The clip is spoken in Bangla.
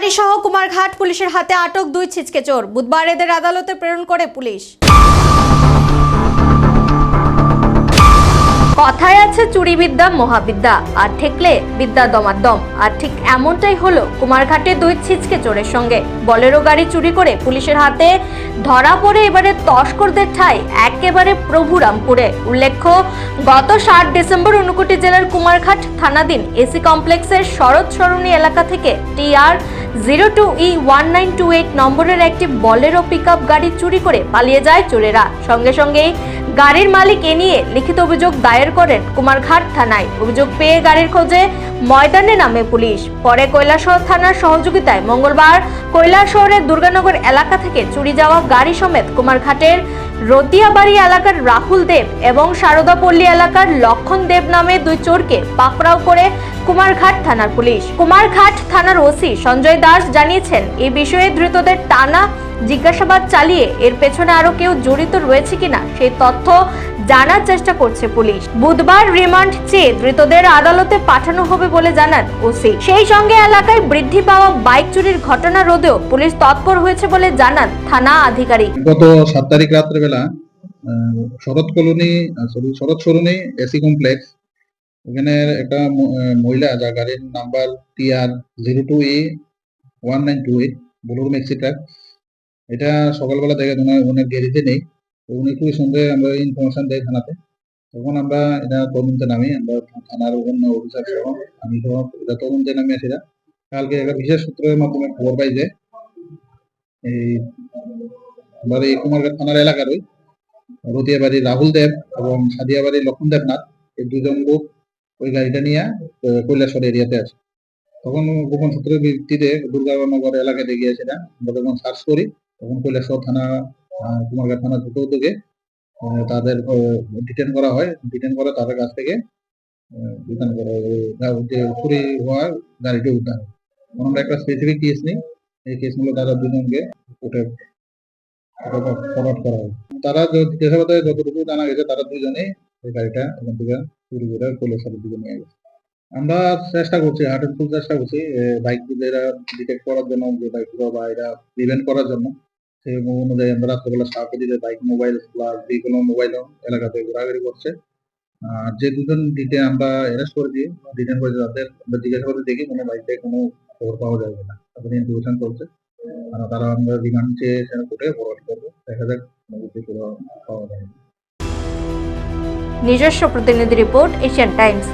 গাড়ি সহ কুমারঘাট পুলিশের হাতে আটক দুই ছিচকে চোর। বুধবার এদের আদালতে প্রেরণ করে পুলিশ। কথায় আছে চুরি বিদ্যা মহাবিদ্যা, আর ঠেকলে বিদ্যা দমাদ্দম। আর ঠিক এমনটাই হলো কুমারঘাটে দুই ছিচকে চোরের সঙ্গে। বলেরো গাড়ি চুরি করে পুলিশের হাতে ধরা পড়ে এবারে তস্করদের ঠাঁই একেবারে প্রভুরামপুরে। উল্লেখ্য, গত 7 ডিসেম্বর ঊনকোটি জেলার কুমারঘাট থানাধীন এসি কমপ্লেক্সের শরৎ সরণি এলাকা থেকে TR 02E1928 নম্বরের একটি বলেরো পিকআপ গাড়ি চুরি করে পালিয়ে যায় চোরেরা। সঙ্গে সঙ্গেই গাড়ির মালিক এ নিয়ে লিখিত অভিযোগ দায়ের করেন কুমারঘাট থানায়। অভিযোগ পেয়ে গাড়ির খোঁজে ময়দানে নামে পুলিশ। পরে কৈলাসহর থানার সহযোগিতায় মঙ্গলবার কৈলাসহরের দুর্গানগর এলাকা থেকে চুরি যাওয়া গাড়ি সমেত কুমারঘাটের রতিয়াবাড়ি এলাকার রাহুল দেব এবং সারদাপল্লী এলাকার লক্ষণ দেব নামে দুই চোরকে পাকড়াও করে কুমারঘাট থানার পুলিশ। কুমারঘাট থানার ওসি সঞ্জয় দাস জানিয়েছেন, এই বিষয়ে ধৃতদের টানা জিজ্ঞাসাবাদ চালিয়ে এর পেছনে আরো কেউ জড়িত রয়েছে কিনা সেই তথ্য জানার চেষ্টা করছে পুলিশ। বুধবার রিমান্ড চেয়ে ধৃতদের আদালতে পাঠানো হবে বলে জানান ওসি। সেই সঙ্গে এলাকায় বৃদ্ধি পাওয়া বাইক চুরির ঘটনা রোধেও পুলিশ তৎপর হয়েছে বলে জানান থানা আধিকারিক। গত 7 তারিখ রাত্রেবেলা শরৎ সরণি এসি কমপ্লেক্স, ওখানে একটা মহিলা যা গাড়ির number TR 02E1928 Bolero maxi truck, এটা সকালবেলা দেখে ওনার গ্যারেজে নেই। উনি খুবই সন্দেহে আমরা ইনফরমেশন দেয় থানাতে। তখন আমরা এটা তদন্তে নামি, আমরা থানার অন্য অফিসার সহ আমি সহ এটা তদন্তে নামি আসিরা। কালকে একটা বিশেষ সূত্রের মাধ্যমে খবর পাই যে এই আমরা এই কুমারঘাট থানার এলাকার ওই রতিয়াবাড়ি রাহুল দেব এবং সাদিয়াবাড়ি লক্ষণ দেবনাথ, এই দুজন লোক ওই গাড়িটা নিয়ে কৈলাসহর এরিয়াতে আছে। তখন গোপন সূত্রের ভিত্তিতে দুর্গানগর এলাকাতে গিয়ে সেটা আমরা যখন সার্চ করি, তখন কৈলাসহর থানা কুমারঘাট থানা দ্রুত উদ্যোগে তাদের ডিটেন করা হয়। ডিটেন করে তাদের কাছ থেকে চুরি হওয়া গাড়িটি উদ্ধার হয়। আমরা একটা স্পেসিফিক কেস নিই, এই কেস মূলত তারা দুজনকে কোর্টে ফরওয়ার্ড করা হয়। তারা জিজ্ঞাসাবাদে যতটুকু জানা গেছে, তারা দুজনেই এই গাড়িটা এখান থেকে চুরি করে কৈলাসহরের দিকে নিয়ে গেছে। আমরা চেষ্টা করছি, হার্টফুল চেষ্টা করছি বাইক এরা ডিটেক্ট করার জন্য, যে বাইকগুলো বা এরা প্রিভেন্ট করার জন্য। সেই অনুযায়ী আমরা রাত্রেবেলা সাহায্য দিতে বাইক মোবাইল প্লাস যেগুলো মোবাইলও এলাকাতে ঘোরাঘুরি করছে। যে দুজন আমরা অ্যারেস্ট করেছি, ডিটেন করেছি, তাদের আমরা জিজ্ঞাসাবাদে দেখি কোনো বাইকে কোনো খবর পাওয়া যাবে না, তাদের ইনফরমেশন চলছে। তারা আমরা রিমান্ড চেয়ে কোর্টে ফরওয়ার্ড করবো, দেখা যাক পাওয়া যায়। নিজস্ব প্রতিনিধি রিপোর্ট, এশিয়ান টাইমস।